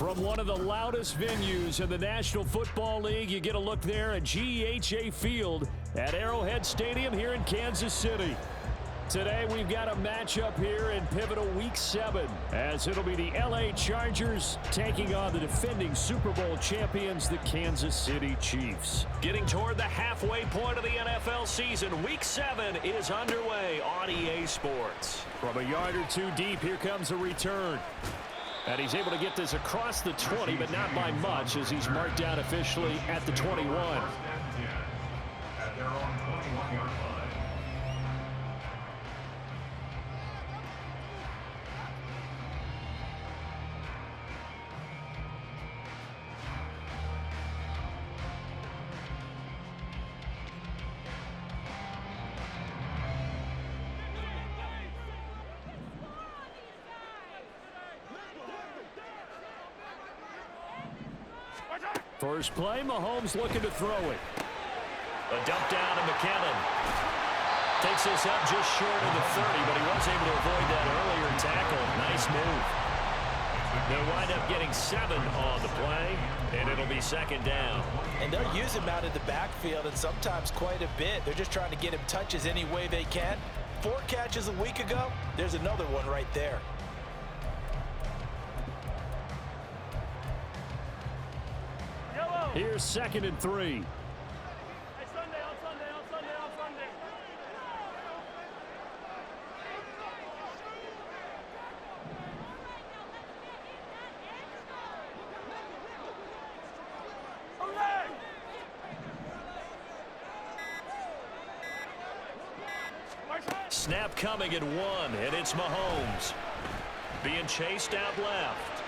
From one of the loudest venues in the National Football League, you get a look there at GEHA Field at Arrowhead Stadium here in Kansas City. Today we've got a matchup here in pivotal Week 7, as it'll be the LA Chargers taking on the defending Super Bowl champions, the Kansas City Chiefs. Getting toward the halfway point of the NFL season, Week 7 is underway on EA Sports. From a yard or two deep, here comes a return. And he's able to get this across the 20, but not by much, as he's marked down officially at the 21. At their own 21-yard line. First play, Mahomes looking to throw it. A dump down to McKinnon. Takes this up just short of the 30, but he was able to avoid that earlier tackle. Nice move. They'll wind up getting 7 on the play, and it'll be second down. And they'll use him out in the backfield, and sometimes quite a bit. They're just trying to get him touches any way they can. 4 catches a week ago, there's another one right there. Here's 2nd and 3. Hey, Sunday, on Sunday, on Sunday, on Sunday. Snap coming at 1, and it's Mahomes. Being chased out left.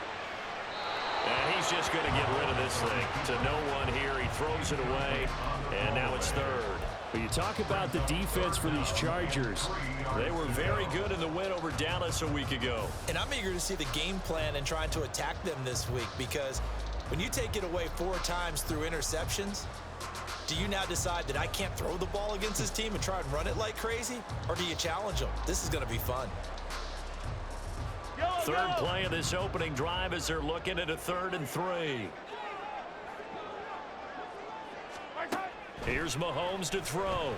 And he's just going to get rid of this thing to no one here. He throws it away, and now it's 3rd. But you talk about the defense for these Chargers. They were very good in the win over Dallas a week ago. And I'm eager to see the game plan and trying to attack them this week, because when you take it away 4 times through interceptions, do you now decide that I can't throw the ball against this team and try and run it like crazy? Or do you challenge them? This is going to be fun. Third play of this opening drive as they're looking at a 3rd and 3. Here's Mahomes to throw.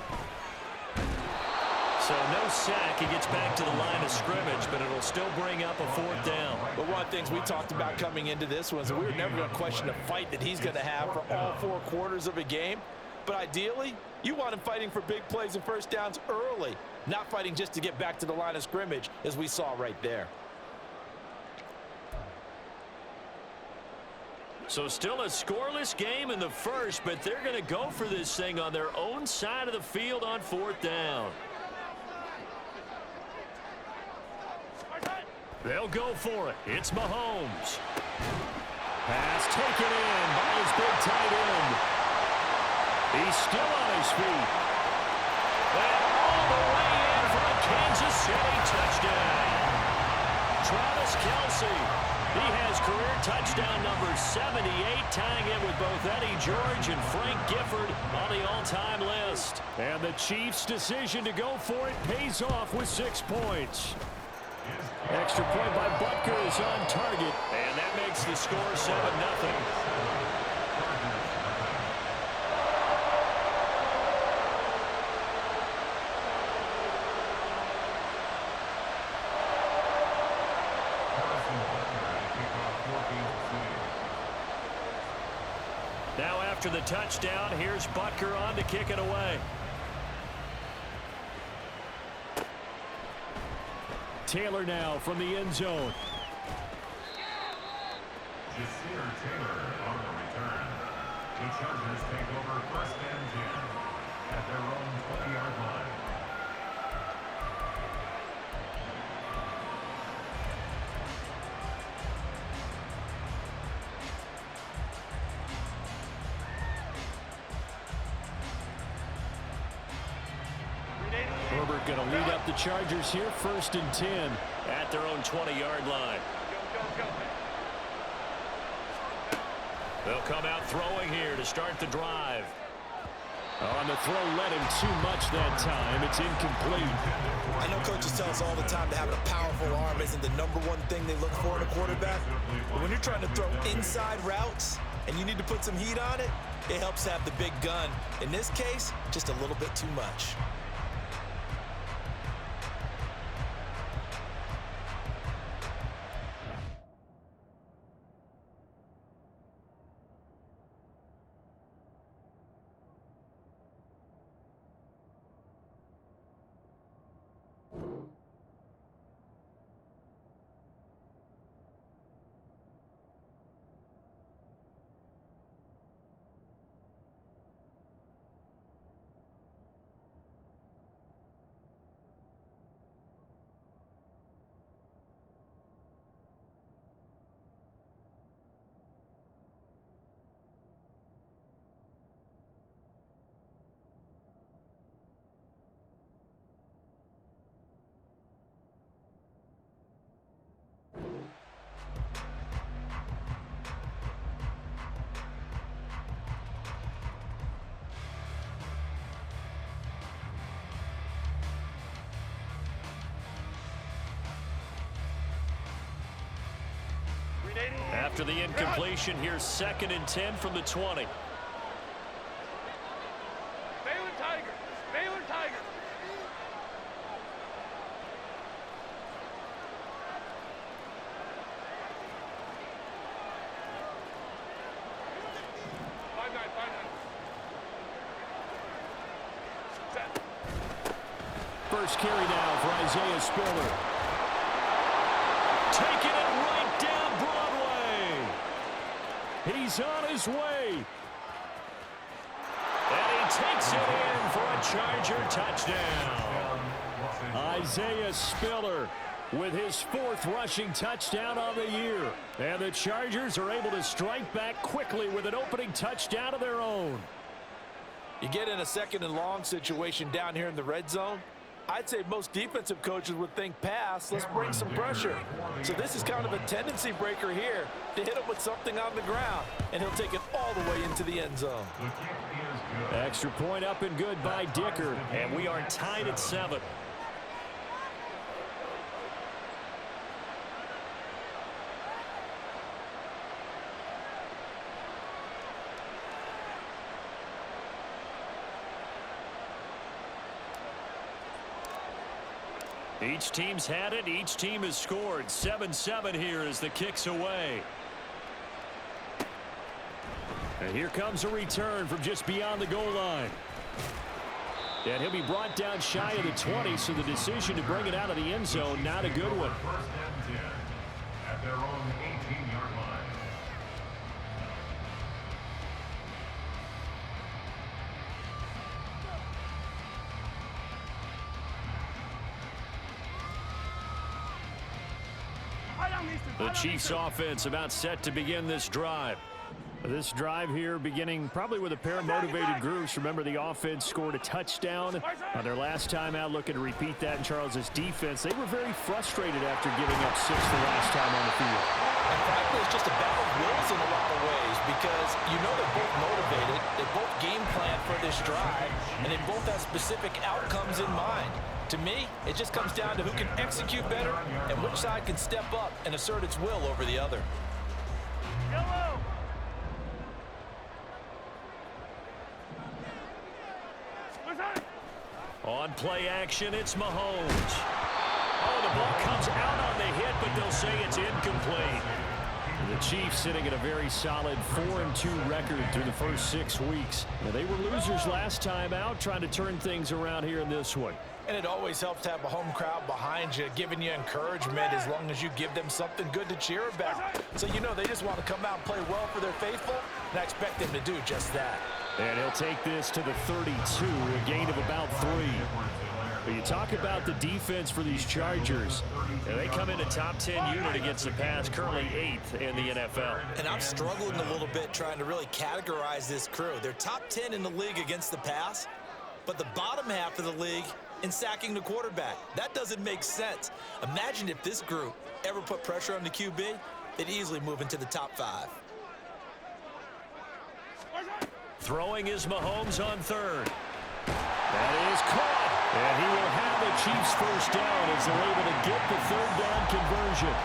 So no sack. He gets back to the line of scrimmage, but it'll still bring up a 4th down. But one of the things we talked about coming into this one is that we were never going to question the fight that he's going to have for all 4 quarters of a game. But ideally, you want him fighting for big plays and first downs early, not fighting just to get back to the line of scrimmage, as we saw right there. So still a scoreless game in the first, but they're going to go for this thing on their own side of the field on 4th down. They'll go for it. It's Mahomes. Pass taken in by his big tight end. He's still on his feet. And all the way in for a Kansas City touchdown. Travis Kelce. He has career touchdown number 78, tying it with both Eddie George and Frank Gifford on the all-time list. And the Chiefs' decision to go for it pays off with 6 points. Extra point by Butker is on target, and that makes the score 7-0. Now after the touchdown, here's Butker on to kick it away. Taylor now from the end zone. Jasir Taylor on the return. The Chargers take over 1st and 10 at their own 20-yard line. Herbert going to lead up the Chargers here, 1st and 10 at their own 20-yard line. They'll come out throwing here to start the drive. Oh, and the throw led him too much that time. It's incomplete. I know coaches tell us all the time that having a powerful arm isn't the number one thing they look for in a quarterback. But when you're trying to throw inside routes and you need to put some heat on it, it helps have the big gun. In this case, just a little bit too much. After the incompletion, here's 2nd and 10 from the 20. Baylor Tiger. Baylor Tiger. Set. First carry now for Isaiah Spiller. Taking it right down Broadway. He's on his way. And he takes it in for a Charger touchdown. Isaiah Spiller with his 4th rushing touchdown on the year. And the Chargers are able to strike back quickly with an opening touchdown of their own. You get in a 2nd and long situation down here in the red zone, I'd say most defensive coaches would think pass, let's bring some pressure. So this is kind of a tendency breaker here to hit him with something on the ground, and he'll take it all the way into the end zone. Extra point up and good by Dicker, and we are tied at 7. Each team's had it. Each team has scored. 7-7 here as the kick's away. And here comes a return from just beyond the goal line. And he'll be brought down shy of the 20, so the decision to bring it out of the end zone, not a good one. 1st and 10 at their own 18-yard line. The Chiefs offense about set to begin this drive. This drive here beginning probably with a pair of motivated groups. Remember, the offense scored a touchdown on their last time out, looking to repeat that in Charles's defense. They were very frustrated after giving up 6 the last time on the field. And frankly, it's just a battle of wills in a lot of ways because you know they're both motivated, they both game plan for this drive, and they both have specific outcomes in mind. To me, it just comes down to who can execute better and which side can step up and assert its will over the other. Yellow. On play action, it's Mahomes. Oh, the ball comes out on the hit, but they'll say it's incomplete. The Chiefs sitting at a very solid 4-2 record through the first 6 weeks. Now, they were losers last time out, trying to turn things around here in this one. And it always helps to have a home crowd behind you, giving you encouragement as long as you give them something good to cheer about. So you know they just want to come out and play well for their faithful, and I expect them to do just that. And he'll take this to the 32, a gain of about 3. But you talk about the defense for these Chargers. And they come in a top 10 unit against the pass, currently 8th in the NFL. And I'm struggling a little bit trying to really categorize this crew. They're top 10 in the league against the pass, but the bottom half of the league in sacking the quarterback. That doesn't make sense. Imagine if this group ever put pressure on the QB, they'd easily move into the top 5. Throwing is Mahomes on third. That is caught. And he will have the Chiefs first down as they're able to get the third down conversion.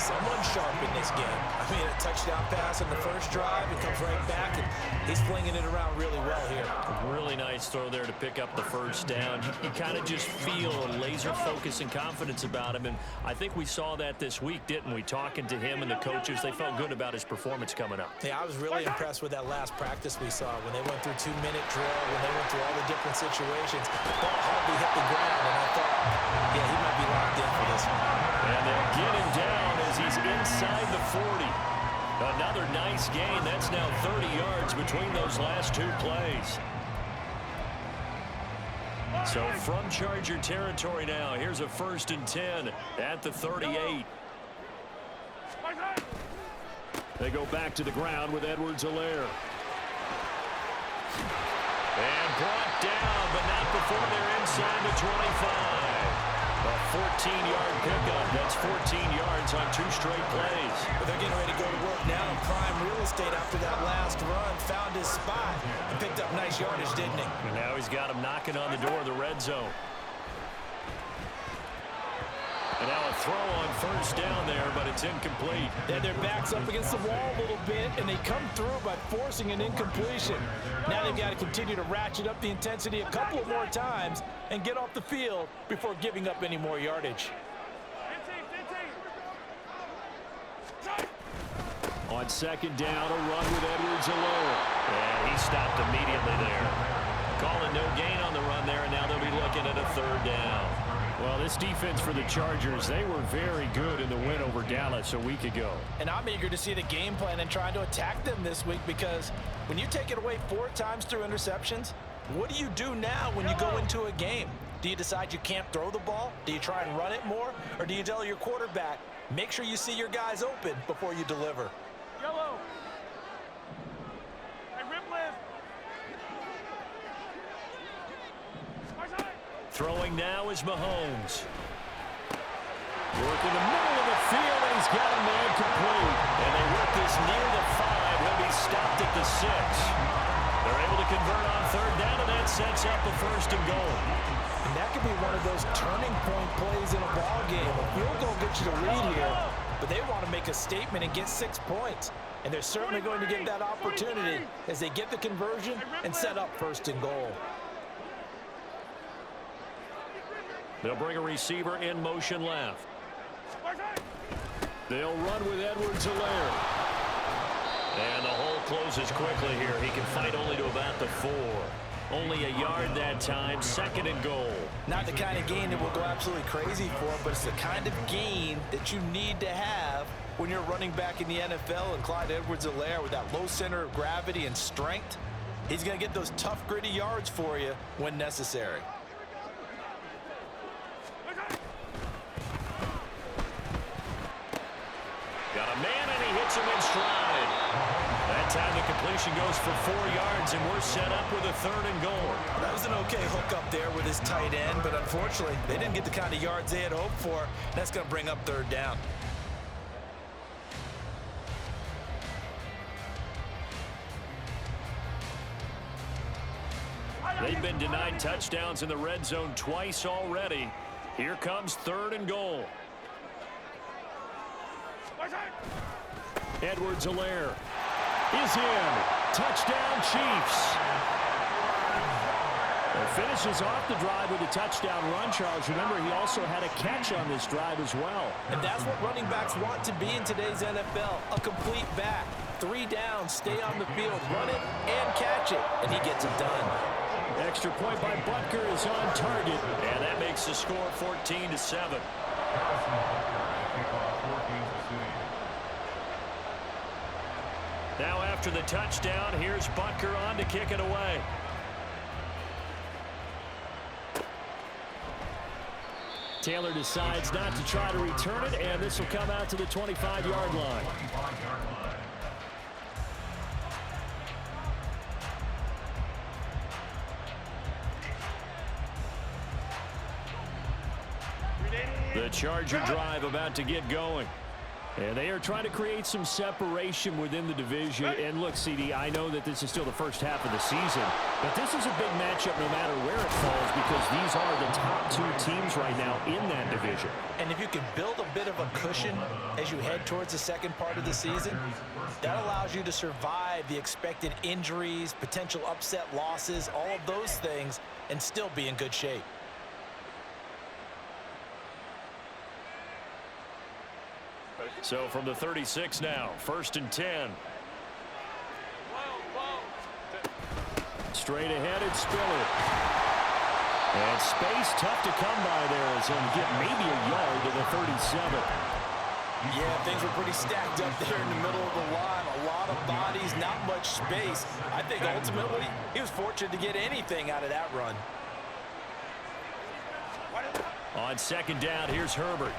Someone sharp in this game. I mean, a touchdown pass on the first drive. It comes right back, and he's flinging it around really well here. A really nice throw there to pick up the first down. You kind of just feel a laser focus and confidence about him, and I think we saw that this week, didn't we? Talking to him and the coaches, they felt good about his performance coming up. Yeah, I was really impressed with that last practice we saw when they went through 2-minute drill, when they went through all the different situations. The ball hardly hit the ground, and I thought, yeah, he might be locked in for this one. And they'll get him down as he's inside the 40. Another nice gain. That's now 30 yards between those last two plays. So from Charger territory now, here's a 1st and 10 at the 38. They go back to the ground with Edwards-Helaire. And brought down, but not before they're inside the 25. A 14-yard pickup. That's 14 yards on 2 straight plays. But they're getting ready to go to work now in prime real estate after that last run. Found his spot and picked up nice yardage, didn't he? And now he's got him knocking on the door of the red zone. And now a throw on 1st down there, but it's incomplete. And their back's up against the wall a little bit, and they come through by forcing an incompletion. Now they've got to continue to ratchet up the intensity a couple of more times and get off the field before giving up any more yardage. On 2nd down, a run with Edwards-Helaire. And he stopped immediately there. Calling no gain on the run there, and now they'll be looking at a 3rd down. Well, this defense for the Chargers, they were very good in the win over Dallas a week ago. And I'm eager to see the game plan and trying to attack them this week, because when you take it away 4 times through interceptions, what do you do now when you go into a game? Do you decide you can't throw the ball? Do you try and run it more? Or do you tell your quarterback, make sure you see your guys open before you deliver? Yellow. Hey, Ripley. Throwing now is Mahomes. Work in the middle of the field, and he's got a man complete. And they work this near the 5. He'll be stopped at the 6. They're able to convert on 3rd down, and that sets up the 1st and goal. And that could be one of those turning point plays in a ball game. A field goal gets you the lead here, but they want to make a statement and get 6 points. And they're certainly going to get that opportunity as they get the conversion and set up 1st and goal. They'll bring a receiver in motion left. They'll run with Edwards-Helaire. And the hole closes quickly here. He can fight only to about the 4. Only a yard that time. 2nd and goal. Not the kind of gain that will go absolutely crazy for, but it's the kind of gain that you need to have when you're running back in the NFL. And Clyde Edwards-Helaire, with that low center of gravity and strength, he's going to get those tough, gritty yards for you when necessary. Got a man, and he hits him in stride. That time the completion goes for 4 yards, and we're set up with a 3rd and goal. That was an okay hook up there with his tight end, but unfortunately, they didn't get the kind of yards they had hoped for. That's going to bring up 3rd down. They've been denied touchdowns in the red zone twice already. Here comes 3rd and goal. Edwards-Helaire is in. Touchdown, Chiefs. Finishes off the drive with a touchdown run, Charles. Remember, he also had a catch on this drive as well. And that's what running backs want to be in today's NFL, a complete back. 3 downs, stay on the field, run it, and catch it, and he gets it done. Extra point by Butker is on target, and that makes the score 14-7. Now after the touchdown, here's Butker on to kick it away. Taylor decides not to try to return it, and this will come out to the 25-yard line. The Charger drive about to get going. And they are trying to create some separation within the division. And look, CD, I know that this is still the first half of the season, but this is a big matchup no matter where it falls because these are the top two teams right now in that division. And if you can build a bit of a cushion as you head towards the second part of the season, that allows you to survive the expected injuries, potential upset losses, all of those things, and still be in good shape. So from the 36 now, 1st and 10. Straight ahead, it's Spiller. And space tough to come by there as he'll get maybe a yard to the 37. Yeah, things were pretty stacked up there in the middle of the line. A lot of bodies, not much space. I think ultimately he was fortunate to get anything out of that run. On 2nd down, here's Herbert.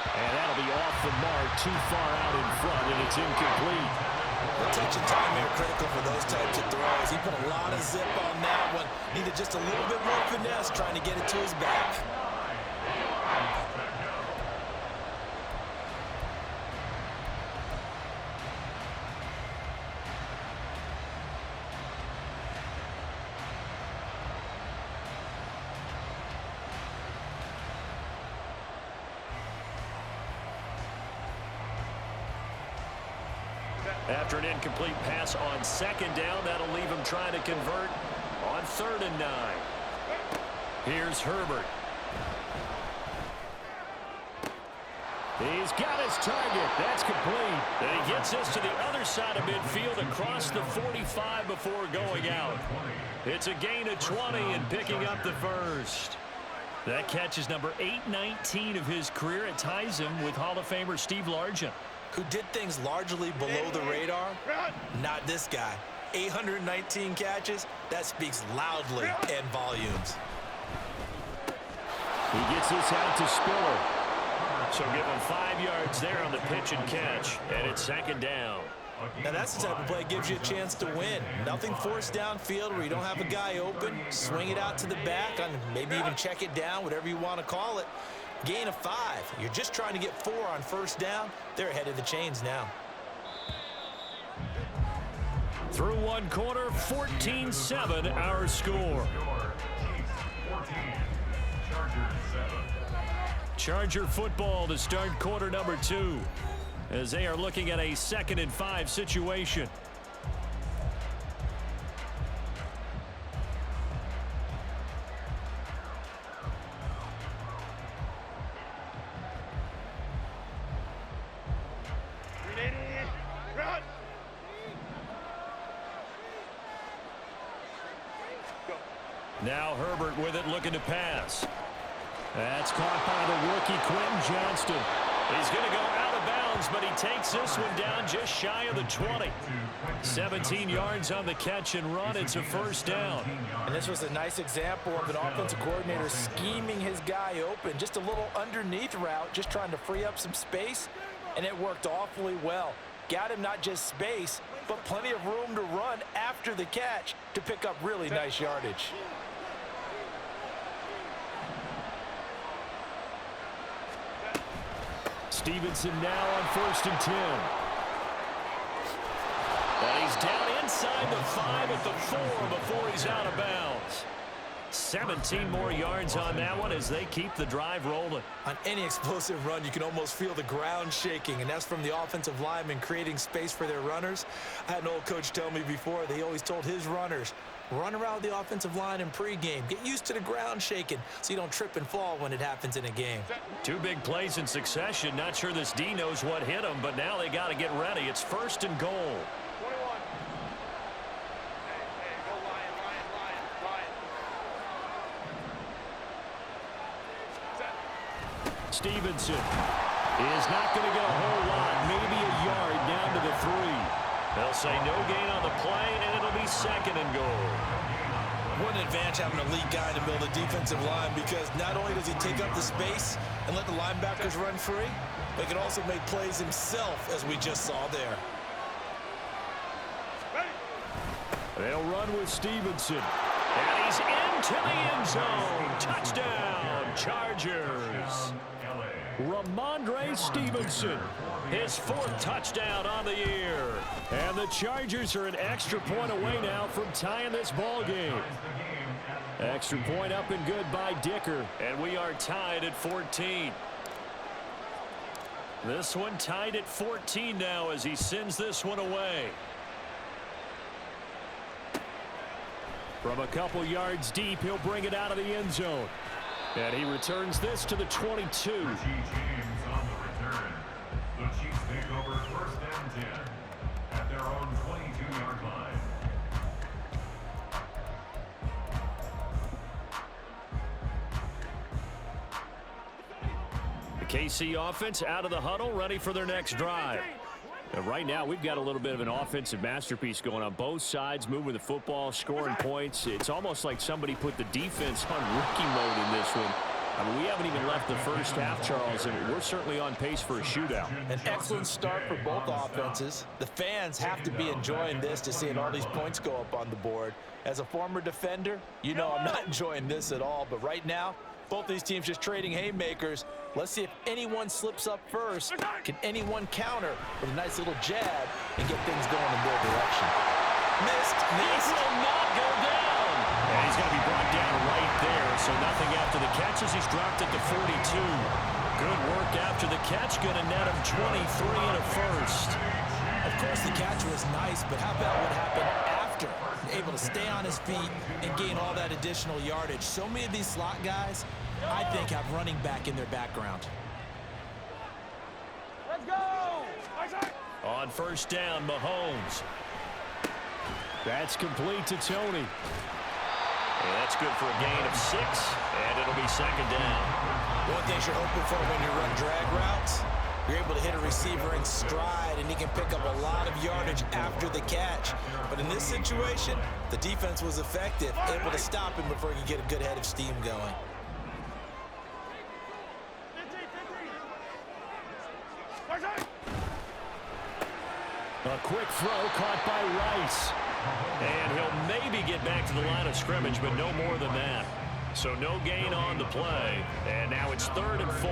And that'll be off the mark, too far out in front, and it's incomplete. The touch and time are critical for those types of throws. He put a lot of zip on that one. Needed just a little bit more finesse trying to get it to his back. After an incomplete pass on 2nd down, that'll leave him trying to convert on 3rd and 9. Here's Herbert. He's got his target. That's complete. And he gets this to the other side of midfield across the 45 before going out. It's a gain of 20 and picking up the first. That catch is number 819 of his career. It ties him with Hall of Famer Steve Largent, who did things largely below the radar. Not this guy. 819 catches, that speaks loudly in volumes. He gets this out to Spiller. So give him 5 yards there on the pitch and catch, and it's 2nd down. Now that's the type of play that gives you a chance to win. Nothing forced downfield where you don't have a guy open. Swing it out to the back, and maybe even check it down, whatever you want to call it. Gain of 5. You're just trying to get 4 on 1st down. They're ahead of the chains now. Through one quarter, 14-7 our score. Charger football to start quarter number 2 as they are looking at a 2nd and 5 situation. Now Herbert with it, looking to pass. That's caught by the rookie Quentin Johnston. He's going to go out of bounds, but he takes this one down just shy of the 20. 17 yards on the catch and run. It's a 1st down. And this was a nice example of an offensive coordinator scheming his guy open. Just a little underneath route, just trying to free up some space, and it worked awfully well. Got him not just space, but plenty of room to run after the catch to pick up really nice yardage. Stevenson now on 1st and 10. And he's down inside the 5 at the 4 before he's out of bounds. 17 more yards on that one as they keep the drive rolling. On any explosive run, you can almost feel the ground shaking, and that's from the offensive linemen creating space for their runners. I had an old coach tell me before, he always told his runners, run around the offensive line in pregame. Get used to the ground shaking so you don't trip and fall when it happens in a game. 2 big plays in succession. Not sure this D knows what hit him, but now they got to get ready. It's 1st and goal. Stevenson is not going to get a whole lot, maybe a yard down to the 3. They'll say no gain on the play, and it'll be 2nd and goal. What an advantage having an elite guy in the middle of the defensive line, because not only does he take up the space and let the linebackers run free, but he can also make plays himself, as we just saw there. They'll run with Stevenson. And he's into the end zone. Touchdown, Chargers. Ramondre Stevenson, his 4th touchdown on the year. And the Chargers are an extra point away now from tying this ball game. Extra point up and good by Dicker, and we are tied at 14. This one tied at 14 now as he sends this one away. From a couple yards deep, he'll bring it out of the end zone. And he returns this to the 22. The Chiefs on the return. The Chiefs take over 1st and 10 at their own 22-yard line. The KC offense out of the huddle, ready for their next drive. And right now, we've got a little bit of an offensive masterpiece going on both sides, moving the football, scoring points. It's almost like somebody put the defense on rookie mode in this one. I mean, we haven't even left the first half, Charles, and we're certainly on pace for a shootout. An excellent start for both offenses. The fans have to be enjoying this to seeing all these points go up on the board. As a former defender, you know I'm not enjoying this at all, but right now, both these teams just trading haymakers. Let's see if anyone slips up first. Can anyone counter with a nice little jab and get things going in their direction? Missed. This will not go down. And he's going to be brought down right there, so nothing after the catch as he's dropped it to 42. Good work after the catch, going to net him 23 and a first. Of course, the catch was nice, but how about what happened after? Able to stay on his feet and gain all that additional yardage. So many of these slot guys, I think, have running back in their background. Let's go! On 1st down, Mahomes. That's complete to Tony. And that's good for a gain of 6, and it'll be 2nd down. One thing you're hoping for when you run drag routes, you're able to hit a receiver in stride, and he can pick up a lot of yardage after the catch. But in this situation, the defense was effective, able to stop him before he could get a good head of steam going. 15. A quick throw caught by Rice. And he'll maybe get back to the line of scrimmage, but no more than that. So no gain on the play. And now it's 3rd and 4.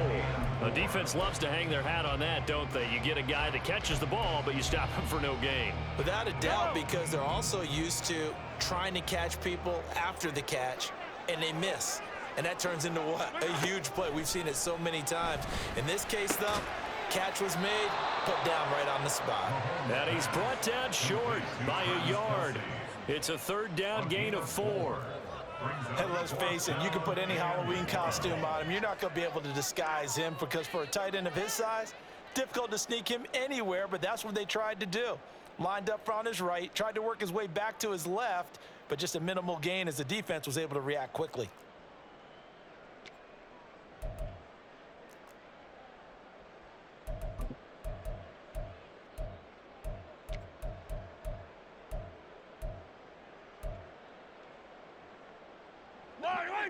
The defense loves to hang their hat on that, don't they? You get a guy that catches the ball, but you stop him for no gain. Without a doubt, because they're also used to trying to catch people after the catch, and they miss. And that turns into what? A huge play. We've seen it so many times. In this case, though, catch was made, put down right on the spot. And he's brought down short by a yard. It's a 3rd down gain of 4. And let's face it, you can put any Halloween costume on him. You're not going to be able to disguise him, because for a tight end of his size, difficult to sneak him anywhere, but that's what they tried to do. Lined up on his right, tried to work his way back to his left, but just a minimal gain as the defense was able to react quickly.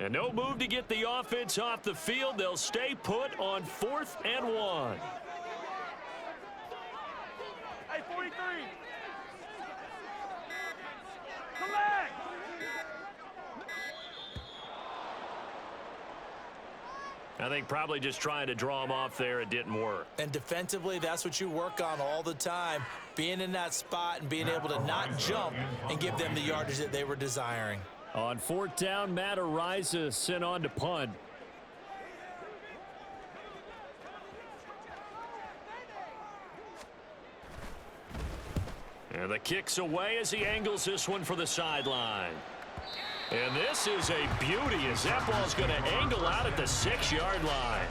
And no move to get the offense off the field. They'll stay put on 4th and 1. Hey, 43. Come back. I think probably just trying to draw him off there. It didn't work. And defensively, that's what you work on all the time. Being in that spot and being able to not jump and give them the yardage that they were desiring. On 4th down, Matt Ariza sent on to punt. And the kick's away as he angles this one for the sideline. And this is a beauty as that ball's going to angle out at the 6-yard line.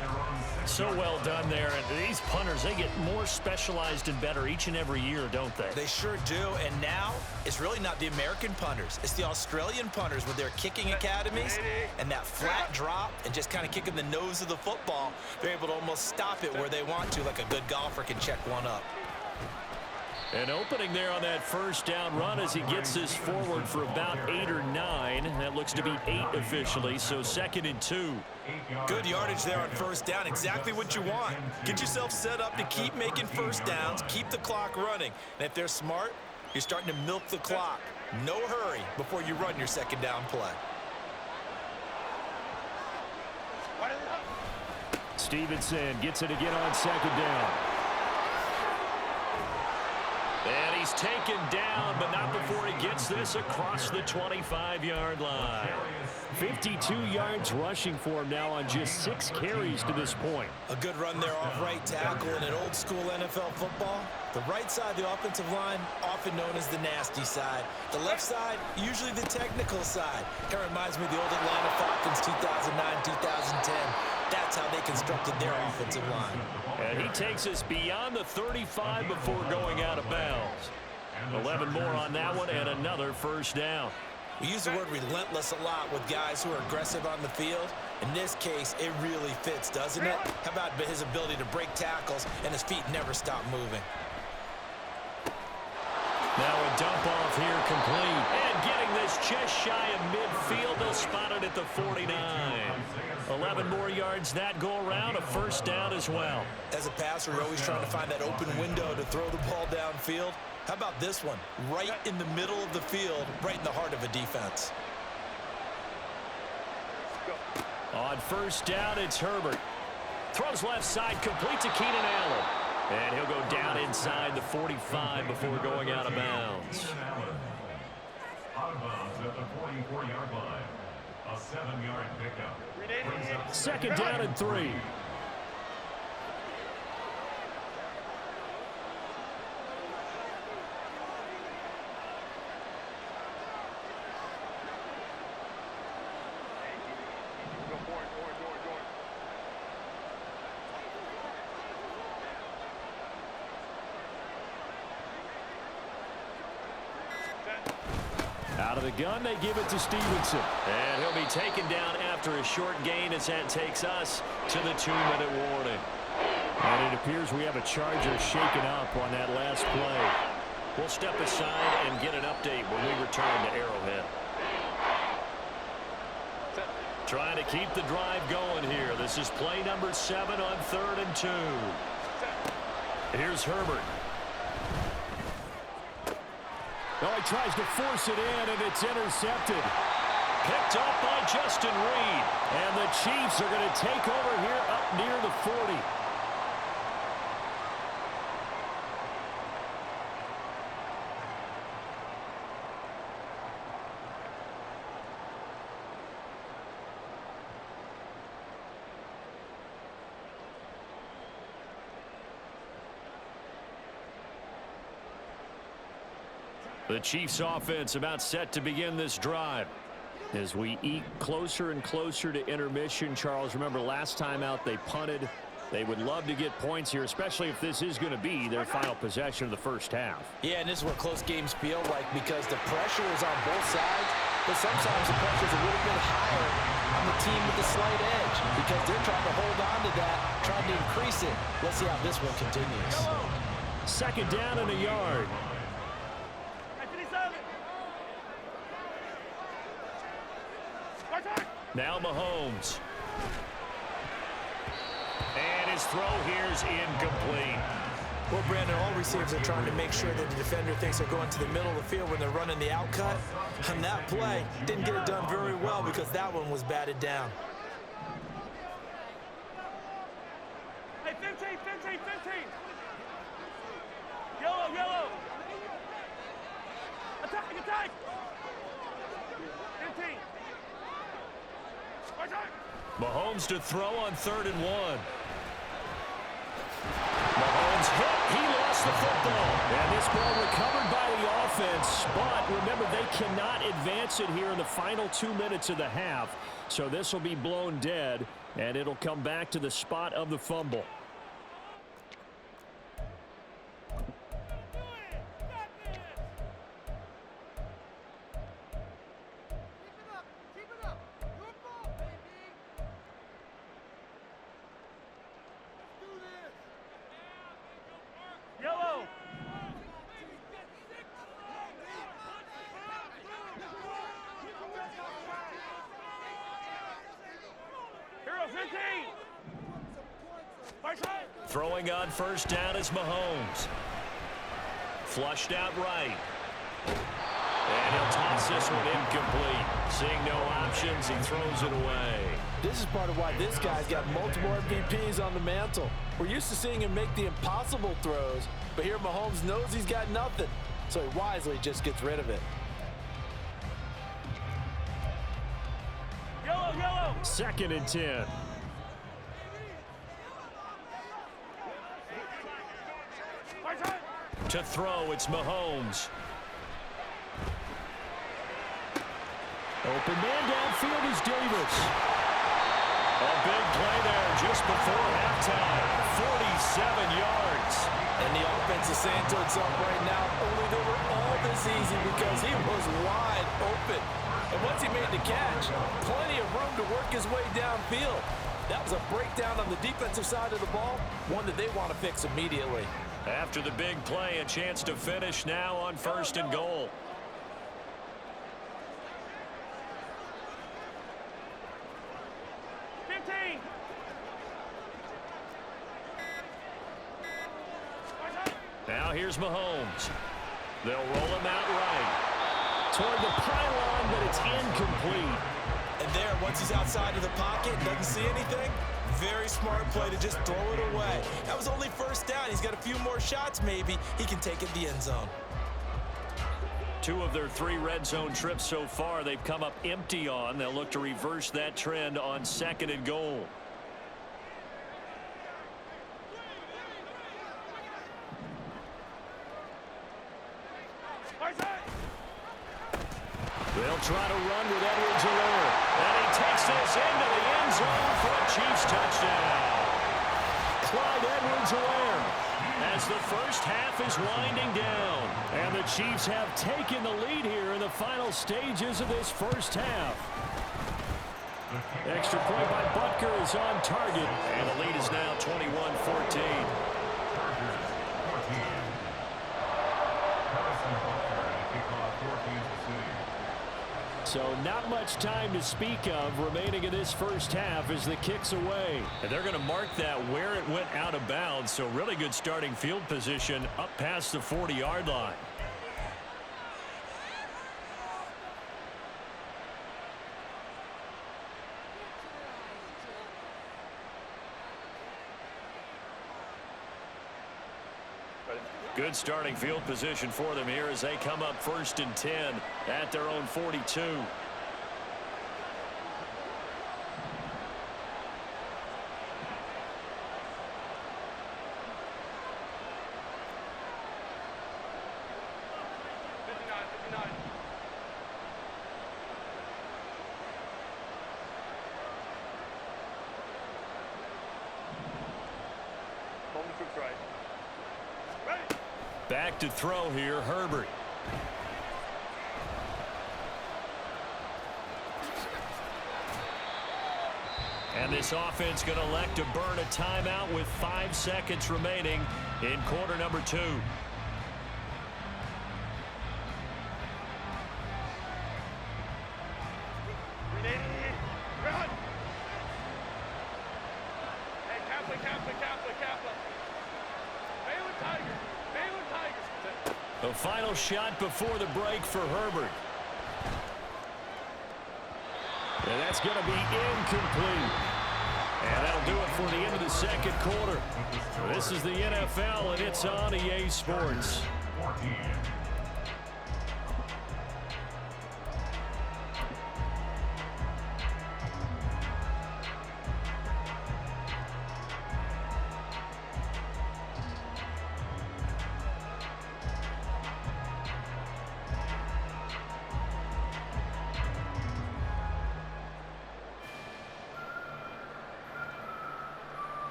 So well done there. And these punters, they get more specialized and better each and every year, don't they? They sure do. And now it's really not the American punters. It's the Australian punters with their kicking academies and that flat drop and just kind of kicking the nose of the football. They're able to almost stop it where they want to, like a good golfer can check one up. An opening there on that 1st down run as he gets this forward for about 8 or 9. That looks to be 8 officially, so 2nd and 2. Good yardage there on 1st down. Exactly what you want. Get yourself set up to keep making 1st downs, keep the clock running. And if they're smart, you're starting to milk the clock. No hurry before you run your 2nd down play. Stevenson gets it again on second down. And he's taken down, but not before he gets this across the 25-yard line. 52 yards rushing for him now on just 6 carries to this point. A good run there off right tackle in an old-school NFL football. The right side of the offensive line, often known as the nasty side. The left side, usually the technical side. Kind of reminds me of the old Atlanta Falcons 2009, 2010. That's how they constructed their offensive line. And he takes us beyond the 35 before going out of bounds. 11 more on that one and another first down. We use the word relentless a lot with guys who are aggressive on the field. In this case, it really fits, doesn't it? How about his ability to break tackles and his feet never stop moving? Now a dump off here complete. And getting this just shy of midfield. They'll spot it at the 49. 11 more yards that go around. A first down as well. As a passer, you're always trying to find that open window to throw the ball downfield. How about this one? Right in the middle of the field, right in the heart of a defense. On first down, it's Herbert. Throws left side, complete to Keenan Allen. And he'll go down inside the 45 before going out of bounds. Out of bounds at the 44-yard line. A 7-yard pickup. Second down and 3. Out of the gun, they give it to Stevenson. And he'll be taken down after a short gain as that takes us to the 2-minute warning. And it appears we have a Charger shaken up on that last play. We'll step aside and get an update when we return to Arrowhead. Trying to keep the drive going here. This is play number 7 on 3rd and 2. Here's Herbert. Oh, he tries to force it in, and it's intercepted. Picked up by Justin Reed. And the Chiefs are going to take over here up near the 40. The Chiefs offense about set to begin this drive. As we eat closer and closer to intermission, Charles, remember last time out they punted. They would love to get points here, especially if this is going to be their final possession of the first half. Yeah, and this is what close games feel like because the pressure is on both sides, but sometimes the pressure is a little bit higher on the team with the slight edge because they're trying to hold on to that, trying to increase it. Let's see how this one continues. Second down and a yard. Now Mahomes. And his throw here is incomplete. Well, Brandon, all receivers are trying to make sure that the defender thinks they're going to the middle of the field when they're running the out cut. On that play, didn't get it done very well because that one was batted down. Hey, 15, 15, 15. Yellow, yellow. Attack, attack. 15. Mahomes to throw on 3rd and 1. Mahomes hit. He lost the football. And this ball recovered by the offense. But remember, they cannot advance it here in the final 2 minutes of the half. So this will be blown dead, and it'll come back to the spot of the fumble. Throwing on first down is Mahomes. Flushed out right. And he'll toss this one incomplete. Seeing no options, he throws it away. This is part of why this guy's got multiple MVPs on the mantle. We're used to seeing him make the impossible throws, but here Mahomes knows he's got nothing, so he wisely just gets rid of it. Yellow, yellow. 2nd and 10. To throw, it's Mahomes. Open man downfield is Davis. A big play there just before halftime. 47 yards. And the offense is saying to itself right now, only they were all this easy because he was wide open. And once he made the catch, plenty of room to work his way downfield. That was a breakdown on the defensive side of the ball, one that they want to fix immediately. After the big play, a chance to finish now on 1st and goal. Now here's Mahomes. They'll roll him out right. Toward the pylon, but it's incomplete. And there, once he's outside of the pocket, doesn't see anything, very smart play to just throw it away. That was only 1st down. He's got a few more shots, maybe. He can take it the end zone. 2 of their 3 red zone trips so far, they've come up empty on. They'll look to reverse that trend on 2nd and goal. They'll try to run with Edwards-Helaire. And he takes this into the end zone for a Chiefs touchdown. Clyde Edwards-Helaire as the first half is winding down. And the Chiefs have taken the lead here in the final stages of this first half. Extra point by Butker is on target. And the lead is now 21-14. So not much time to speak of remaining in this first half as the kick's away. And they're going to mark that where it went out of bounds. So really good starting field position up past the 40-yard line. Good starting field position for them here as they come up 1st and 10 at their own 42. Back to throw here, Herbert. And this offense going to elect to burn a timeout with 5 seconds remaining in quarter number 2. The final shot before the break for Herbert. And that's going to be incomplete. And that'll do it for the end of the 2nd quarter. This is the NFL, and it's on EA Sports.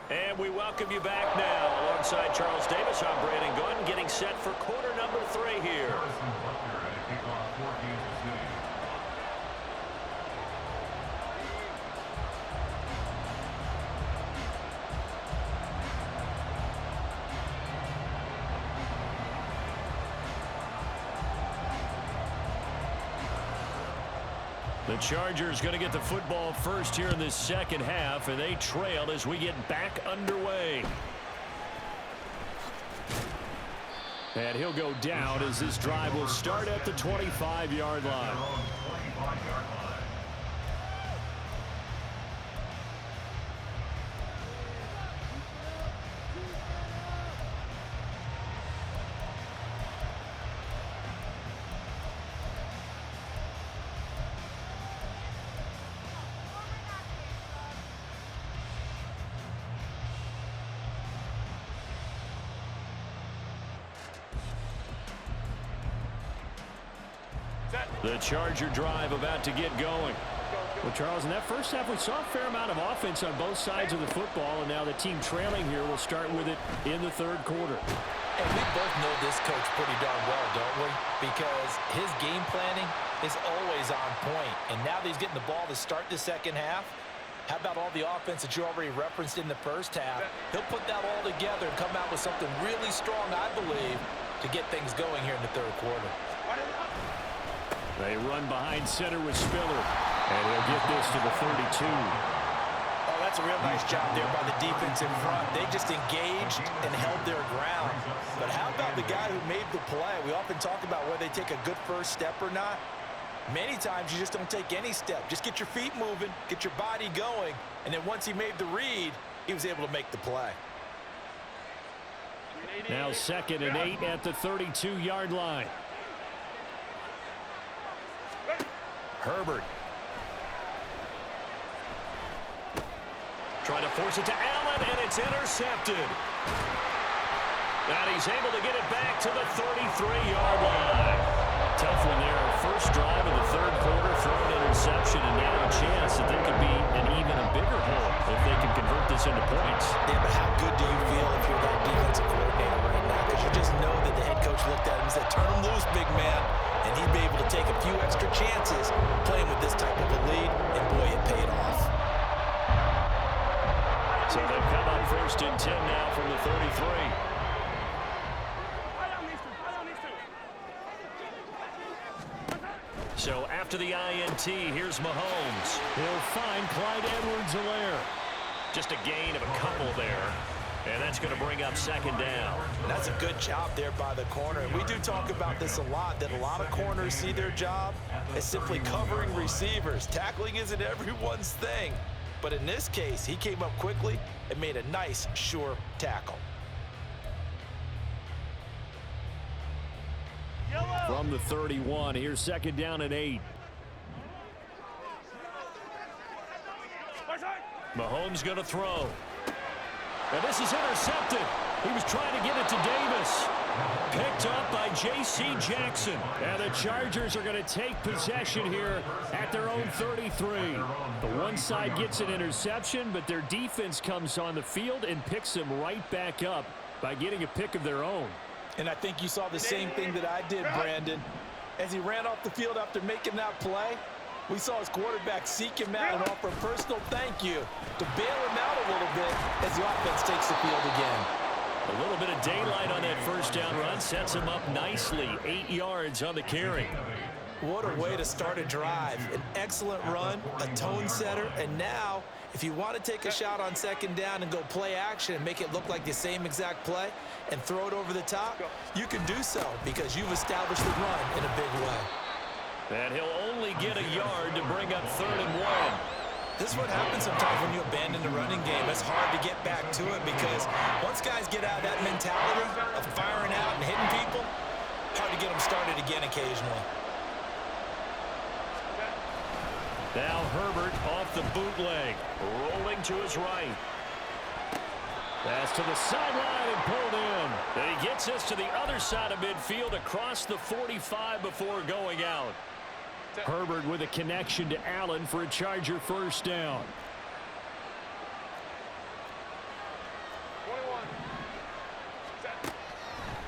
And we welcome you back now. Alongside Charles Davis, I'm Brandon Gunn, getting set for quarter number 3 here. The Chargers going to get the football first here in this 2nd half, and they trail as we get back underway. And he'll go down as this drive will start at the 25-yard line. The Charger drive about to get going. Well, Charles, in that first half, we saw a fair amount of offense on both sides of the football, and now the team trailing here will start with it in the third quarter. And we both know this coach pretty darn well, don't we? Because his game planning is always on point. And now that he's getting the ball to start the second half, how about all the offense that you already referenced in the first half? He'll put that all together and come out with something really strong, I believe, to get things going here in the third quarter. They run behind center with Spiller, and he'll get this to the 32. Oh, that's a real nice job there by the defense in front. They just engaged and held their ground. But how about the guy who made the play? We often talk about whether they take a good first step or not. Many times you just don't take any step. Just get your feet moving, get your body going, and then once he made the read, he was able to make the play. Now 2nd and 8 at the 32-yard line. Herbert. Trying to force it to Allen, and it's intercepted. And he's able to get it back to the 33-yard line. Tough one there. First drive of the third quarter, thrown interception, and now a chance that there could be an even a bigger hole if they can convert this into points. Yeah, but how good do you feel if you're that defensive coordinator right now? Because you just know that the head coach looked at him and said, turn him loose, big man. And he'd be able to take a few extra chances playing with this type of a lead, and boy, it paid off. So they've come up 1st and 10 now from the 33. So after the INT, here's Mahomes. He'll find Clyde Edwards-Helaire. Just a gain of a couple there. And that's going to bring up 2nd down. That's a good job there by the corner. And we do talk about this a lot, that a lot of corners see their job as simply covering receivers. Tackling isn't everyone's thing. But in this case, he came up quickly and made a nice, sure tackle. From the 31, here's 2nd down and 8. Mahomes going to throw. And this is intercepted. He was trying to get it to Davis. Picked up by J.C. Jackson. And the Chargers are going to take possession here at their own 33. The one side gets an interception, but their defense comes on the field and picks them right back up by getting a pick of their own. And I think you saw the same thing that I did, Brandon. As he ran off the field after making that play, we saw his quarterback seek him out and offer a personal thank you to bail him out a little bit as the offense takes the field again. A little bit of daylight on that first down run sets him up nicely. 8 yards on the carry. What a way to start a drive. An excellent run, a tone setter, and now if you want to take a shot on 2nd down and go play action and make it look like the same exact play and throw it over the top, you can do so because you've established the run in a big way. And he'll only get a yard to bring up 3rd and 1. This is what happens sometimes when you abandon the running game. It's hard to get back to it because once guys get out of that mentality of firing out and hitting people, hard to get them started again occasionally. Now Herbert off the bootleg, rolling to his right. Pass to the sideline and pulled in. And he gets us to the other side of midfield across the 45 before going out. Herbert with a connection to Allen for a Charger first down. 21.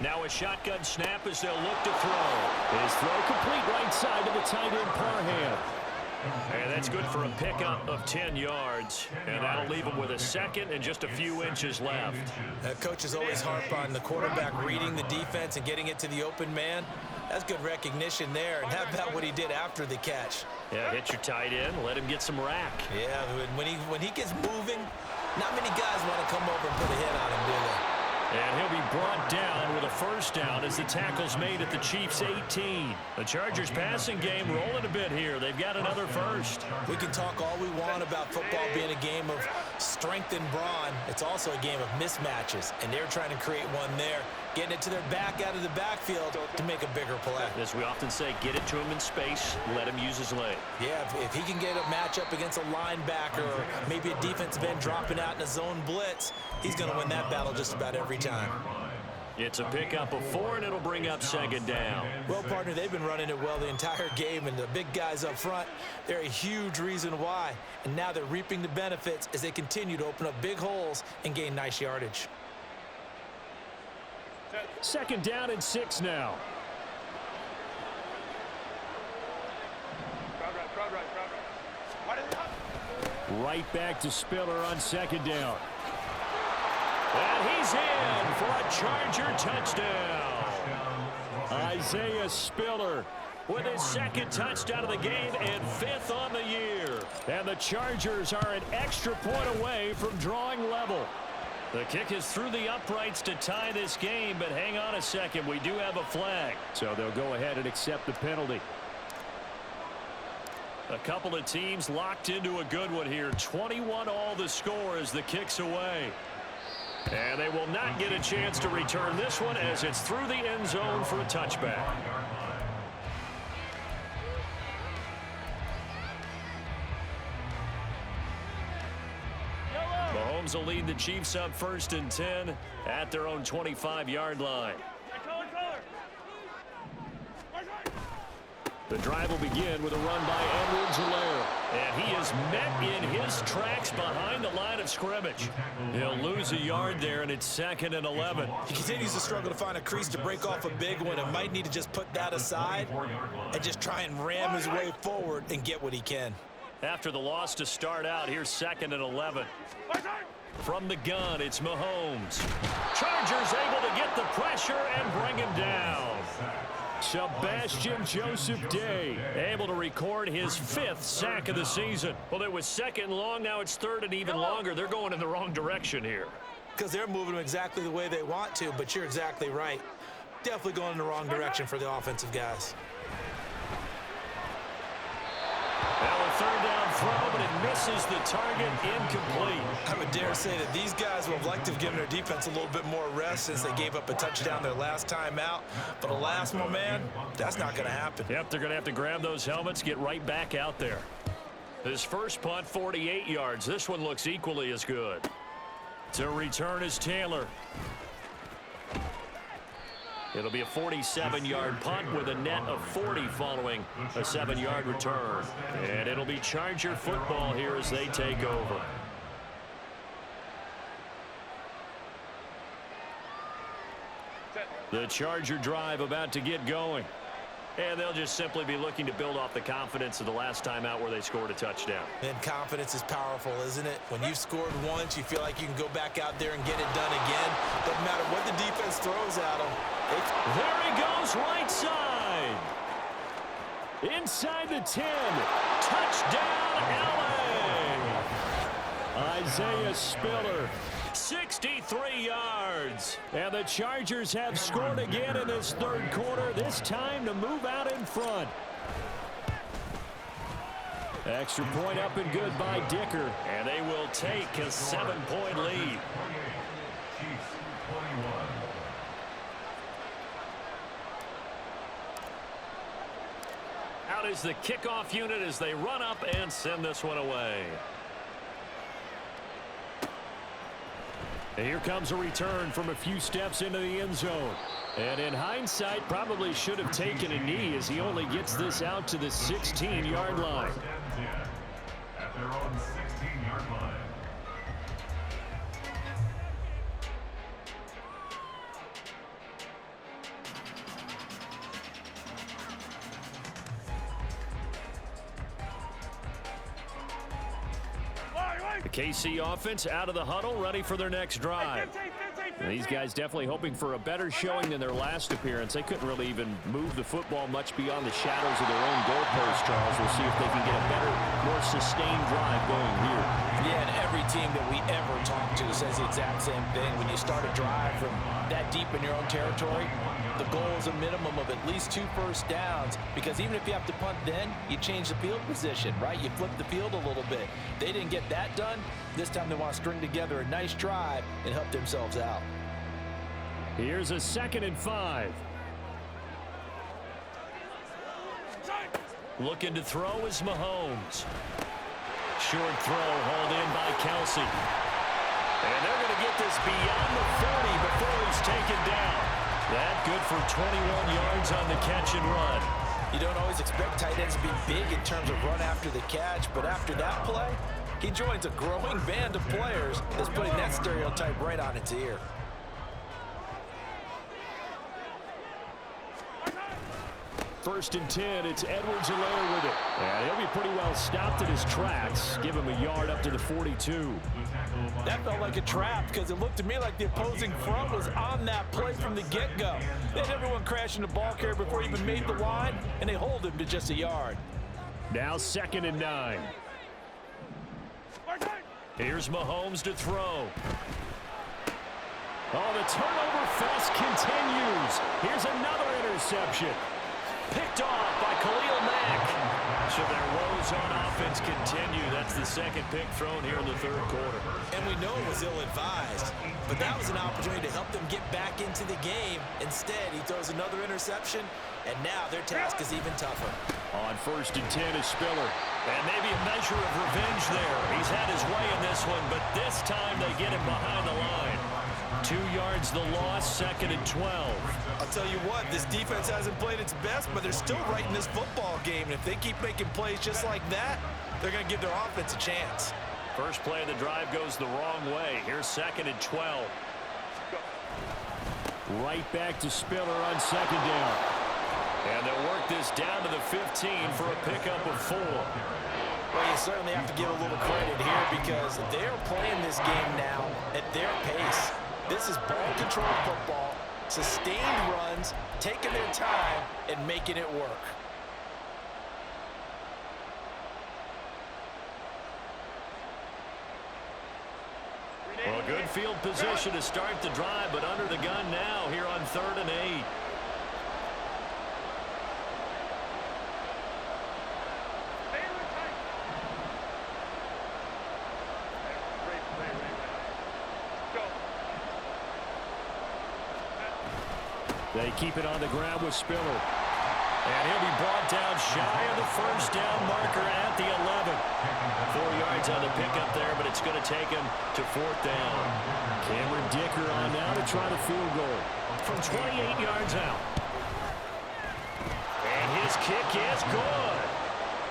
Now a shotgun snap as they'll look to throw. His throw complete right side to the tight end Parham. And that's good for a pickup of 10 yards. And that'll leave him with a 2nd and just a few inches left. Coaches always harp on the quarterback reading the defense and getting it to the open man. That's good recognition there. And how about what he did after the catch? Yeah, hit your tight end, let him get some rack. Yeah, when he gets moving, not many guys want to come over and put a hit on him, do they? And he'll be brought down with a first down as the tackle's made at the Chiefs' 18. The Chargers passing game rolling a bit here. They've got another first. We can talk all we want about football being a game of strength and brawn. It's also a game of mismatches, and they're trying to create one there, getting it to their back out of the backfield to make a bigger play. As we often say, get it to him in space, let him use his leg. Yeah, if he can get a matchup against a linebacker or maybe a defensive end dropping out in a zone blitz, he's going to win that battle just about every time. It's a pickup of 4, and it'll bring up second down. Well, partner, they've been running it well the entire game, and the big guys up front, they're a huge reason why. And now they're reaping the benefits as they continue to open up big holes and gain nice yardage. Second down and 6 now. Right back to Spiller on second down. And he's in for a Charger touchdown. Isaiah Spiller with his second touchdown of the game and 5th on the year. And the Chargers are an extra point away from drawing level. The kick is through the uprights to tie this game, but hang on a second. We do have a flag. So they'll go ahead and accept the penalty. A couple of teams locked into a good one here. 21 all the score as the kick's away. And they will not get a chance to return this one as it's through the end zone for a touchback. Mahomes will lead the Chiefs up 1st and 10 at their own 25-yard line. The drive will begin with a run by Edwards-Helaire. And he is met in his tracks behind the line of scrimmage. He'll lose a yard there, and it's 2nd and 11. He continues to struggle to find a crease to break off a big one and might need to just put that aside and just try and ram his way forward and get what he can. After the loss to start out, here's 2nd and 11. From the gun, it's Mahomes. Chargers able to get the pressure and bring him down. Sebastian Joseph Day able to record his 5th sack of the season. Well, it was 2nd and long. Now it's 3rd and even longer. They're going in the wrong direction here. Because they're moving them exactly the way they want to, but you're exactly right. Definitely going in the wrong direction for the offensive guys. Now a 3rd down throw, but it misses the target, incomplete. I would dare say that these guys would have liked to have given their defense a little bit more rest since they gave up a touchdown their last time out. But alas, my man, that's not going to happen. Yep, they're going to have to grab those helmets, get right back out there. His first punt, 48 yards. This one looks equally as good. To return is Taylor. It'll be a 47-yard punt with a net of 40 following a 7-yard return. And it'll be Charger football here as they take over. The Charger drive about to get going. And they'll just simply be looking to build off the confidence of the last time out where they scored a touchdown. And confidence is powerful, isn't it? When you've scored once, you feel like you can go back out there and get it done again. Doesn't matter what the defense throws at them. There he goes, right side. Inside the 10. Touchdown, LA. Isaiah Spiller. 63 yards. And the Chargers have scored again in this 3rd quarter, this time to move out in front. Extra point up and good by Dicker. And they will take a 7-point lead. Out is the kickoff unit as they run up and send this one away. And here comes a return from a few steps into the end zone. And in hindsight, probably should have taken a knee as he only gets this out to the 16-yard line. At their own 16-yard line. The KC offense out of the huddle, ready for their next drive. And these guys definitely hoping for a better showing than their last appearance. They couldn't really even move the football much beyond the shadows of their own goalpost, Charles. We'll see if they can get a better, more sustained drive going here. Yeah, and every team that we ever talk to says the exact same thing. When you start a drive from that deep in your own territory, the goal is a minimum of at least 2 first downs, because even if you have to punt then, you change the field position, right? You flip the field a little bit. They didn't get that done. This time they want to string together a nice drive and help themselves out. Here's a 2nd and 5. Looking to throw is Mahomes. Short throw hauled in by Kelsey. And they're going to get this beyond the 40 before he's taken down. for 21 yards on the catch and run. You don't always expect tight ends to be big in terms of run after the catch, but after that play, he joins a growing band of players that's putting that stereotype right on its ear. First and 10, it's Edwards-Helaire with it. And he'll be pretty well stopped at his tracks. Give him a yard up to the 42. That felt like a trap because it looked to me like the opposing front was on that play from the get-go. They had everyone crashing the ball carrier before he even made the line, and they hold him to just a yard. Now 2nd and 9. Here's Mahomes to throw. Oh, the turnover fest continues. Here's another interception. Picked off by Khalil Mack. So their woes on offense continue. That's the second pick thrown here in the third quarter. And we know it was ill-advised, but that was an opportunity to help them get back into the game. Instead, he throws another interception, and now their task is even tougher. On 1st and 10 is Spiller. And maybe a measure of revenge there. He's had his way in this one, but this time they get him behind the line. 2 yards the loss, 2nd and 12. I'll tell you what, this defense hasn't played its best, but they're still right in this football game. And if they keep making plays just like that, they're going to give their offense a chance. First play of the drive goes the wrong way. Here's 2nd and 12. Right back to Spiller on 2nd down. And they'll work this down to the 15 for a pickup of 4. Well, you certainly have to give a little credit here because they're playing this game now at their pace. This is ball control football, sustained runs, taking their time, and making it work. Well, good field position to start the drive, but under the gun now here on 3rd and 8. They keep it on the ground with Spiller. And he'll be brought down shy of the first down marker at the 11. 4 yards on the pickup there, but it's going to take him to 4th down. Cameron Dicker on now to try the field goal from 28 yards out. And his kick is good.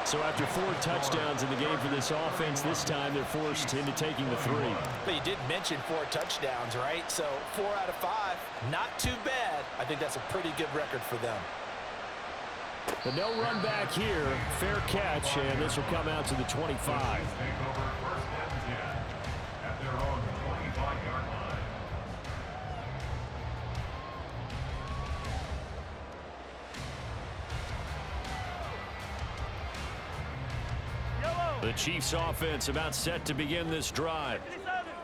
So after 4 touchdowns in the game for this offense, this time they're forced into taking the 3. But you did mention 4 touchdowns, right? So 4 out of 5, not too bad. I think that's a pretty good record for them. But no run back here. Fair catch, and this will come out to the 25. The Chiefs offense about set to begin this drive.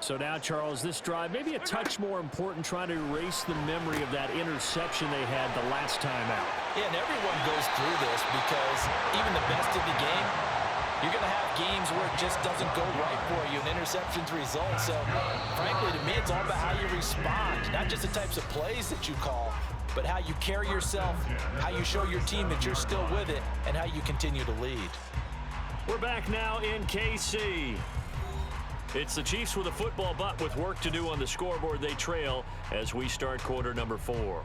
So now, Charles, this drive maybe a touch more important, trying to erase the memory of that interception they had the last time out. Yeah, and everyone goes through this because even the best of the game, you're going to have games where it just doesn't go right for you, and interceptions result. So, frankly, to me, it's all about how you respond, not just the types of plays that you call, but how you carry yourself, how you show your team that you're still with it, and how you continue to lead. We're back now in KC. It's the Chiefs with a football, but with work to do on the scoreboard. They trail as we start quarter number 4.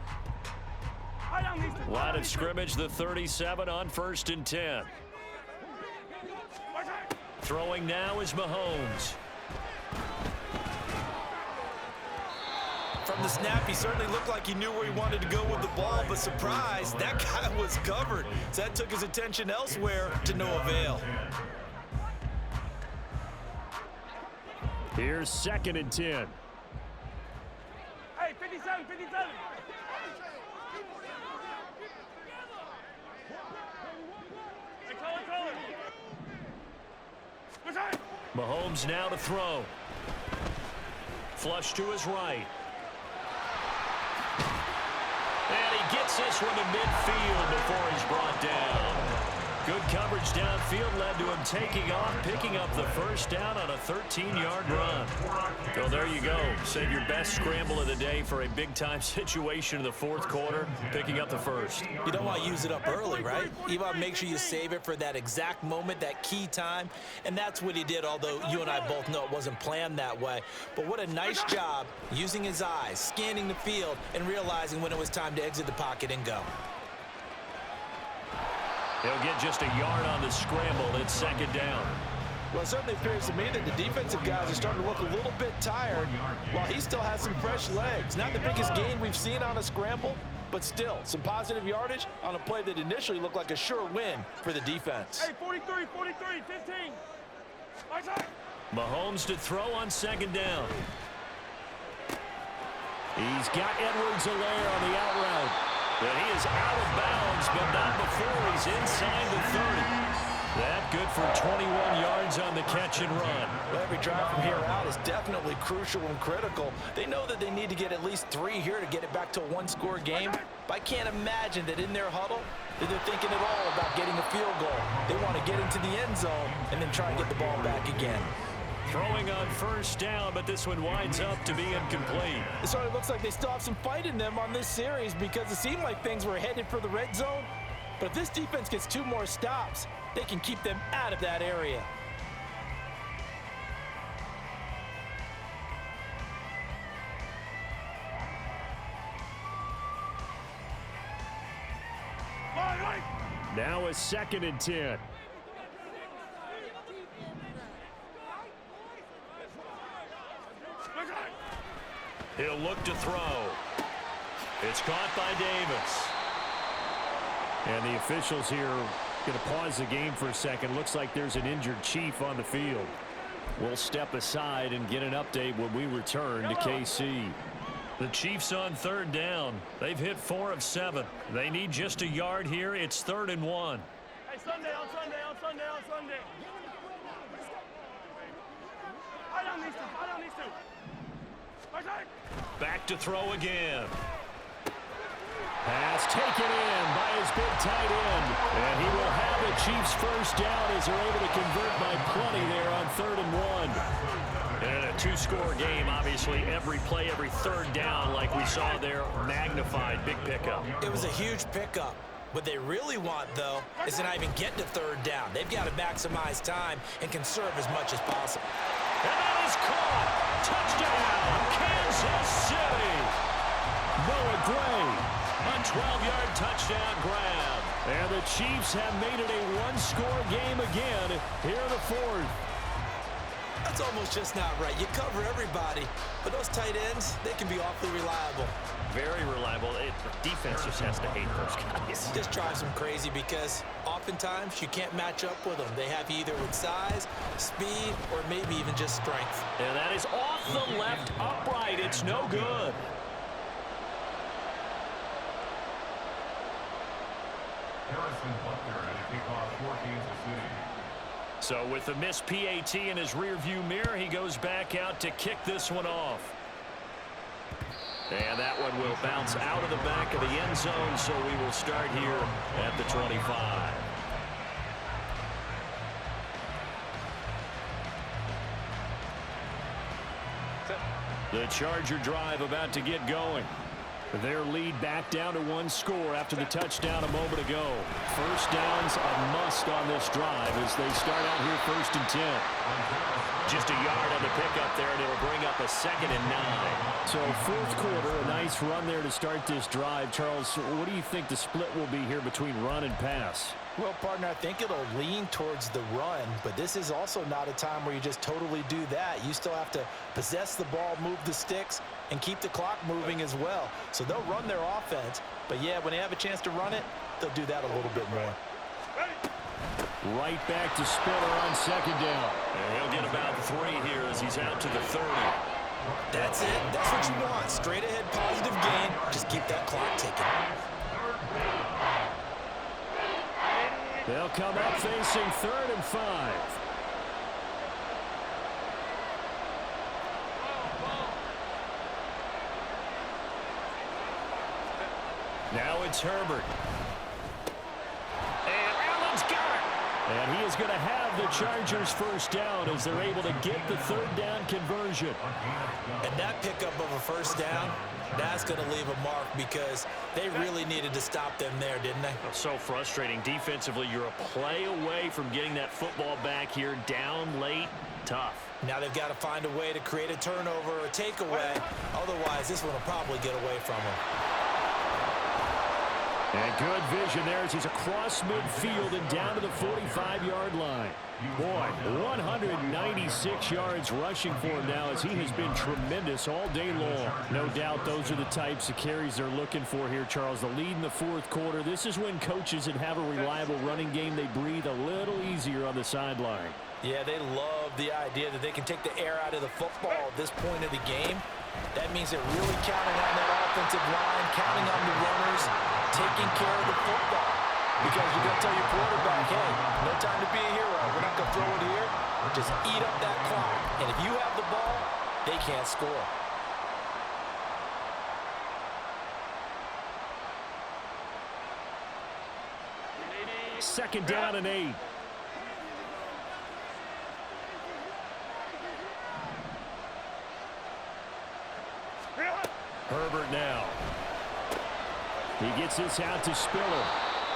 Line of scrimmage, the 37 on 1st and 10. Throwing now is Mahomes. From the snap, he certainly looked like he knew where he wanted to go with the ball, but surprise, that guy was covered. So that took his attention elsewhere to no avail. Here's 2nd and 10. Hey, 57, 57. Hey, call it. Mahomes now to throw. Flush to his right. And he gets this one to midfield before he's brought down. Good coverage downfield led to him taking off, picking up the first down on a 13-yard run. So there you go. Save your best scramble of the day for a big-time situation in the fourth quarter, picking up the first. You don't want to use it up early, right? You want to make sure you save it for that exact moment, that key time, and that's what he did, although you and I both know it wasn't planned that way. But what a nice job using his eyes, scanning the field, and realizing when it was time to exit the pocket and go. He'll get just a yard on the scramble. It's second down. Well, it certainly appears to me that the defensive guys are starting to look a little bit tired while he still has some fresh legs. Not the biggest gain we've seen on a scramble, but still some positive yardage on a play that initially looked like a sure win for the defense. Hey, 43, 15. My side. Mahomes to throw on second down. He's got Edwards-Helaire on the out route. But he is out of bounds, but not before he's inside the 30. That good for 21 yards on the catch and run. Well, every drive from here out is definitely crucial and critical. They know that they need to get at least 3 here to get it back to a one-score game. But I can't imagine that in their huddle that they're thinking at all about getting a field goal. They want to get into the end zone and then try and get the ball back again. Throwing on first down, but this one winds up to be incomplete. It sort of looks like they still have some fight in them on this series because it seemed like things were headed for the red zone. But if this defense gets 2 more stops, they can keep them out of that area. Now a 2nd and 10. He'll look to throw. It's caught by Davis. And the officials here going to pause the game for a second. Looks like there's an injured Chief on the field. We'll step aside and get an update when we return to KC. The Chiefs on third down. They've hit 4 of 7. They need just a yard here. It's 3rd and 1. Hey, Sunday. I don't need to. My side. Back to throw again. Pass taken in by his big tight end. And he will have the Chiefs first down as they're able to convert by plenty there on 3rd and 1. And a 2-score game, obviously, every play, every 3rd down, like we saw there, magnified. Big pickup. It was a huge pickup. What they really want, though, is to not even get to 3rd down. They've got to maximize time and conserve as much as possible. And that is caught. Touchdown, Kansas City. Noah Gray, a 12-yard touchdown grab. And the Chiefs have made it a 1-score game again here in the 4th. That's almost just not right. You cover everybody, but those tight ends, they can be awfully reliable. Very reliable. Defense just has to hate those guys. Just drives them crazy because oftentimes you can't match up with them. They have you either with size, speed, or maybe even just strength. And that is off the left upright. It's no good. Harrison Butker at a kickoff for Kansas City. So with the missed PAT in his rearview mirror, he goes back out to kick this one off. And that one will bounce out of the back of the end zone, so we will start here at the 25. The Charger drive about to get going. Their lead back down to 1 score after the touchdown a moment ago. First down's a must on this drive as they start out here 1st and 10. Just a yard on the pickup there, and it'll bring up a 2nd and 9. So 4th quarter, a nice run there to start this drive. Charles, what do you think the split will be here between run and pass? Well, partner, I think it'll lean towards the run, but this is also not a time where you just totally do that. You still have to possess the ball, move the sticks, and keep the clock moving as well. So they'll run their offense, but yeah, when they have a chance to run it, they'll do that a little bit more. Right back to Spiller on 2nd down. And he'll get about 3 here as he's out to the 30. That's it. That's what you want. Straight ahead positive gain. Just keep that clock ticking. They'll come up facing 3rd and 5. Now it's Herbert. And Allen's got it. And he is going to have the Chargers first down as they're able to get the third down conversion. And that pickup of a first down, that's going to leave a mark because they really needed to stop them there, didn't they? So frustrating. Defensively, you're a play away from getting that football back here down late. Tough. Now they've got to find a way to create a turnover or a takeaway. Otherwise, this one will probably get away from them. And good vision there as he's across midfield and down to the 45-yard line. Boy, 196 yards rushing for him now as he has been tremendous all day long. No doubt those are the types of carries they're looking for here, Charles. The lead in the fourth quarter. This is when coaches that have a reliable running game, they breathe a little easier on the sideline. Yeah, they love the idea that they can take the air out of the football at this point of the game. That means they're really counting on that offensive line, counting on the runners, taking care of the football. Because you're going to tell your quarterback, hey, no time to be a hero. We're not going to throw it here. Just eat up that clock. And if you have the ball, they can't score. Second down and 8. Herbert now. He gets this out to Spiller.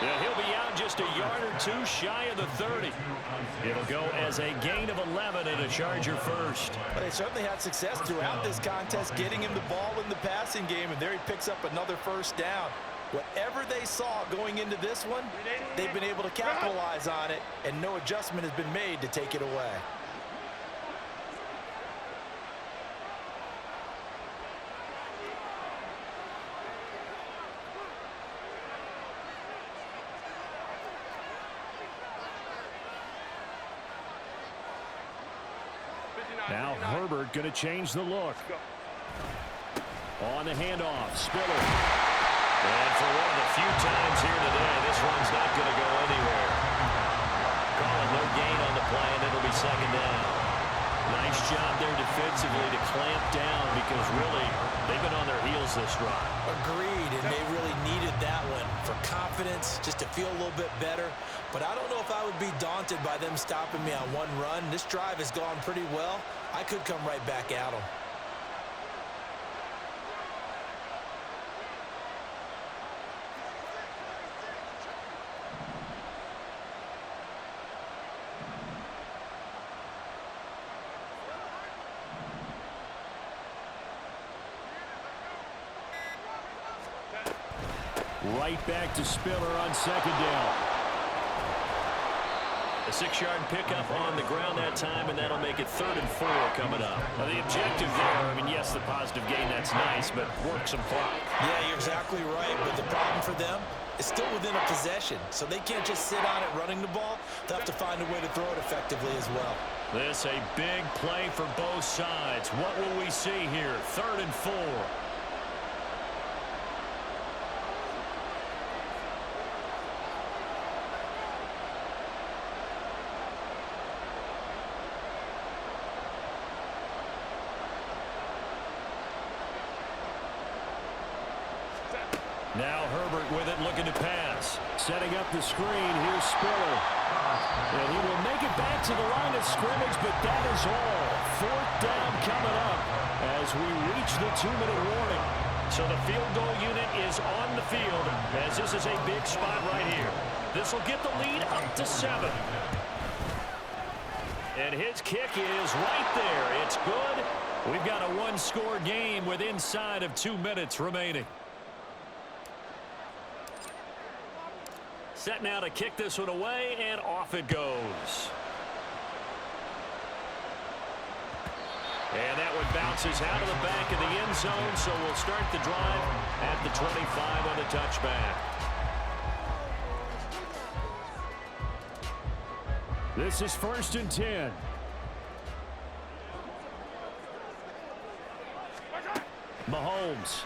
And he'll be out just a yard or two shy of the 30. It'll go as a gain of 11 and a Charger first. But they certainly had success throughout this contest getting him the ball in the passing game, and there he picks up another first down. Whatever they saw going into this one, they've been able to capitalize on it, and no adjustment has been made to take it away. Now Herbert going to change the look. On the handoff, Spiller. And for one of the few times here today, this one's not going to go anywhere. Calling no gain on the play, and it'll be second down. Nice job there defensively to clamp down because really they've been on their heels this drive. Agreed, and they really needed that one for confidence, just to feel a little bit better. But I don't know if I would be daunted by them stopping me on one run. This drive has gone pretty well. I could come right back at them. Right back to Spiller on second down. A 6-yard pickup on the ground that time, and that'll make it 3rd and 4 coming up. Now, the objective there, I mean, yes, the positive gain, that's nice, but work some clock. Yeah, you're exactly right, but the problem for them is still within a possession, so they can't just sit on it running the ball. They'll have to find a way to throw it effectively as well. This a big play for both sides. What will we see here? 3rd and 4. Now Herbert with it, looking to pass. Setting up the screen, here's Spiller. And he will make it back to the line of scrimmage, but that is all. 4th down coming up as we reach the 2-minute warning. So the field goal unit is on the field as this is a big spot right here. This will get the lead up to 7. And his kick is right there. It's good. We've got a 1-score game with inside of 2 minutes remaining. Set now to kick this one away, and off it goes. And that one bounces out of the back of the end zone, so we'll start the drive at the 25 on the touchback. This is 1st and 10. Mahomes